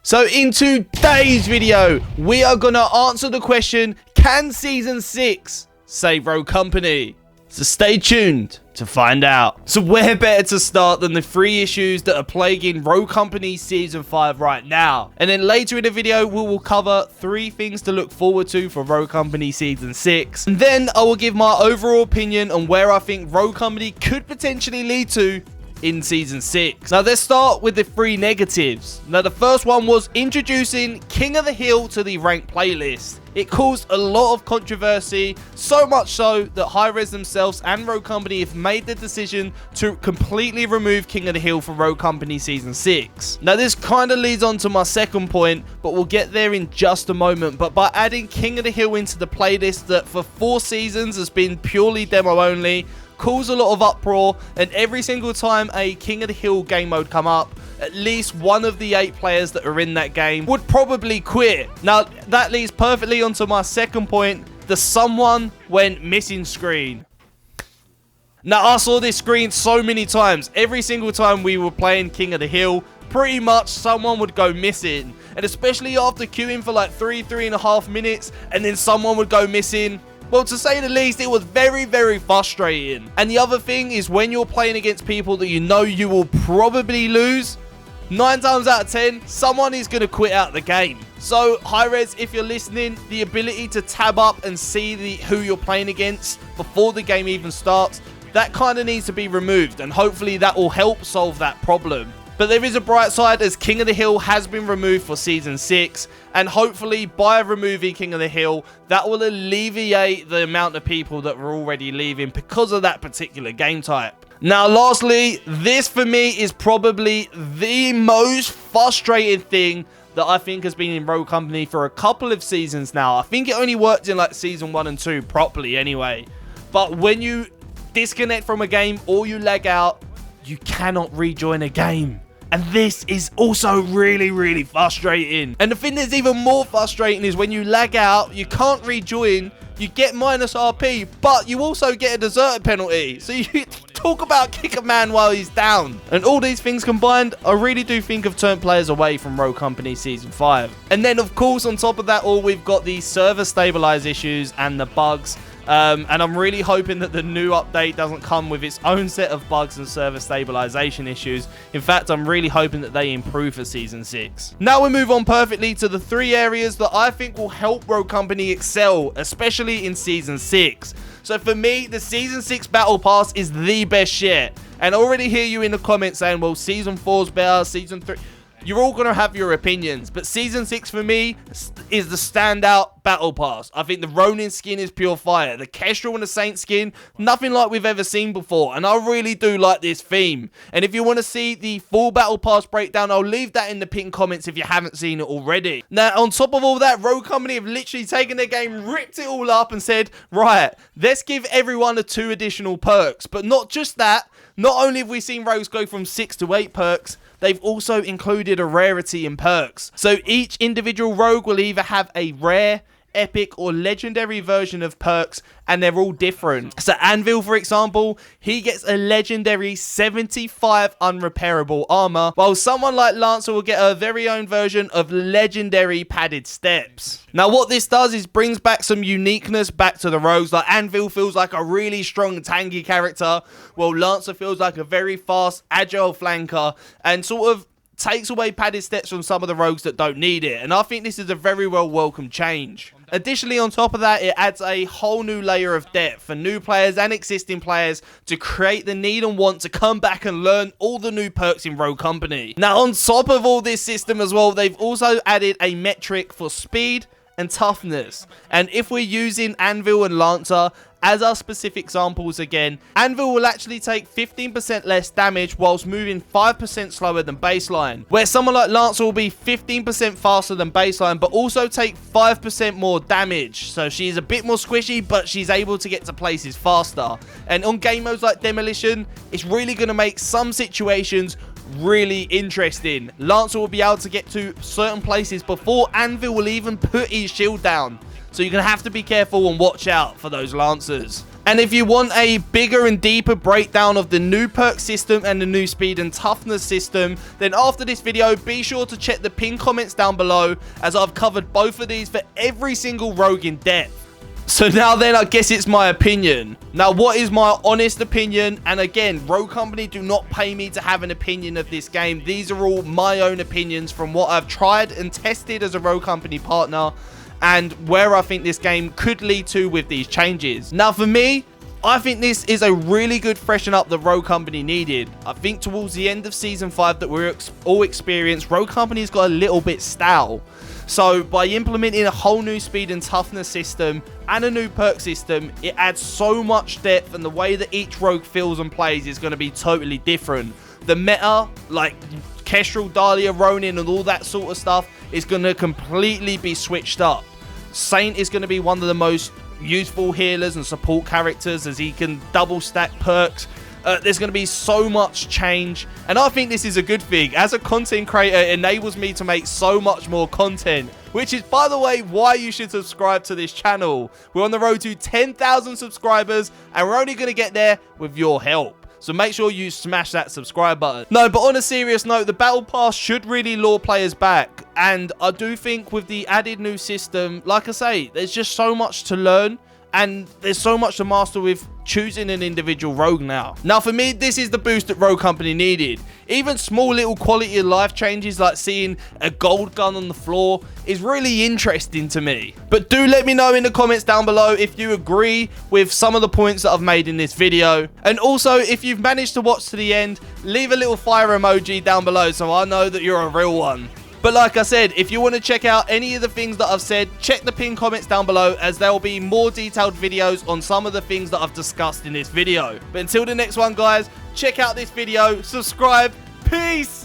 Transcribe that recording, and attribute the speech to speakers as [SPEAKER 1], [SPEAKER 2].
[SPEAKER 1] So in today's video, we are going to answer the question, can Season 6 save Rogue Company? So stay tuned to find out. So where better to start than the 3 issues that are plaguing Rogue Company Season 5 right now. And then later in the video, we will cover 3 things to look forward to for Rogue Company Season 6. And then I will give my overall opinion on where I think Rogue Company could potentially lead to in Season 6. Now let's start with the 3 negatives. Now the first one was introducing King of the Hill to the ranked playlist. It caused a lot of controversy, so much so that Hi-Rez themselves and Rogue Company have made the decision to completely remove King of the Hill from Rogue Company Season 6. Now this kind of leads on to my second point, but we'll get there in just a moment. But by adding King of the Hill into the playlist that for 4 seasons has been purely demo only, caused a lot of uproar, and every single time a King of the Hill game mode come up, at least one of the 8 players that are in that game would probably quit. Now that leads perfectly onto my second point, the someone went missing screen. Now I saw this screen so many times. Every single time we were playing King of the Hill, pretty much someone would go missing, and especially after queuing for like 3.5 minutes and then someone would go missing. Well, to say the least, it was very, very frustrating. And the other thing is when you're playing against people that you know you will probably lose, 9 times out of 10, someone is going to quit out the game. So, Hi-Rez, if you're listening, the ability to tab up and see who you're playing against before the game even starts, that kind of needs to be removed. And hopefully that will help solve that problem. But there is a bright side, as King of the Hill has been removed for Season 6, and hopefully by removing King of the Hill, that will alleviate the amount of people that were already leaving because of that particular game type. Now lastly, this for me is probably the most frustrating thing that I think has been in Rogue Company for a couple of seasons now. I think it only worked in like Season 1 and 2 properly anyway. But when you disconnect from a game or you lag out, you cannot rejoin a game. And this is also really, really frustrating. And the thing that's even more frustrating is when you lag out, you can't rejoin, you get minus RP, but you also get a deserter penalty. So you talk about kick a man while he's down. And all these things combined, I really do think have turned players away from Rogue Company Season 5. And then, of course, on top of that all, we've got the server stabilize issues and the bugs. And I'm really hoping that the new update doesn't come with its own set of bugs and server stabilization issues. In fact, I'm really hoping that they improve for Season 6. Now we move on perfectly to the 3 areas that I think will help Rogue Company excel, especially in Season 6. So for me, the Season 6 Battle Pass is the best yet. And I already hear you in the comments saying, well, Season 4's better, Season 3... You're all going to have your opinions, but Season 6 for me is the standout Battle Pass. I think the Ronin skin is pure fire. The Kestrel and the Saint skin, nothing like we've ever seen before, and I really do like this theme. And if you want to see the full Battle Pass breakdown, I'll leave that in the pinned comments if you haven't seen it already. Now, on top of all that, Rogue Company have literally taken their game, ripped it all up and said, right, let's give everyone 2 additional perks. But not just that, not only have we seen rogues go from 6 to 8 perks, they've also included a rarity in perks. So each individual rogue will either have a rare, epic, or legendary version of perks, and they're all different. So Anvil, for example, he gets a legendary 75 unrepairable armor, while someone like Lancer will get a very own version of legendary padded steps. Now what this does is brings back some uniqueness back to the rogues. Like Anvil feels like a really strong tanky character, while Lancer feels like a very fast, agile flanker, and sort of takes away padded steps from some of the rogues that don't need it. And I think this is a very well welcome change. Additionally, on top of that, it adds a whole new layer of depth for new players and existing players to create the need and want to come back and learn all the new perks in Rogue Company. Now, on top of all this system as well, they've also added a metric for speed and toughness. And if we're using Anvil and Lancer as our specific examples again, Anvil will actually take 15% less damage whilst moving 5% slower than baseline, where someone like Lancer will be 15% faster than baseline but also take 5% more damage. So she's a bit more squishy, but she's able to get to places faster. And on game modes like Demolition, it's really going to make some situations really interesting. Lancer will be able to get to certain places before Anvil will even put his shield down. So you're going to have to be careful and watch out for those Lancers. And if you want a bigger and deeper breakdown of the new perk system and the new speed and toughness system, then after this video, be sure to check the pinned comments down below, as I've covered both of these for every single rogue in depth. So now then, I guess it's my opinion. Now, what is my honest opinion? And again, Rogue Company do not pay me to have an opinion of this game. These are all my own opinions from what I've tried and tested as a Rogue Company partner, and where I think this game could lead to with these changes. Now, for me, I think this is a really good freshen up that Rogue Company needed. I think towards the end of Season 5 that we're all experienced, Rogue Company's got a little bit stale. So by implementing a whole new speed and toughness system and a new perk system, it adds so much depth, and the way that each rogue feels and plays is going to be totally different. The meta, like Kestrel, Dahlia, Ronin and all that sort of stuff, is going to completely be switched up. Saint is going to be one of the most useful healers and support characters, as he can double stack perks. There's going to be so much change, and I think this is a good thing. As a content creator, it enables me to make so much more content, which is, by the way, why you should subscribe to this channel. We're on the road to 10,000 subscribers, and we're only going to get there with your help. So make sure you smash that subscribe button. No, but on a serious note, the Battle Pass should really lure players back, and I do think with the added new system, like I say, there's just so much to learn. And there's so much to master with choosing an individual rogue now. Now, for me, this is the boost that Rogue Company needed. Even small little quality of life changes, like seeing a gold gun on the floor, is really interesting to me. But do let me know in the comments down below if you agree with some of the points that I've made in this video. And also, if you've managed to watch to the end, leave a little fire emoji down below so I know that you're a real one. But like I said, if you want to check out any of the things that I've said, check the pinned comments down below, as there will be more detailed videos on some of the things that I've discussed in this video. But until the next one, guys, check out this video, subscribe, peace!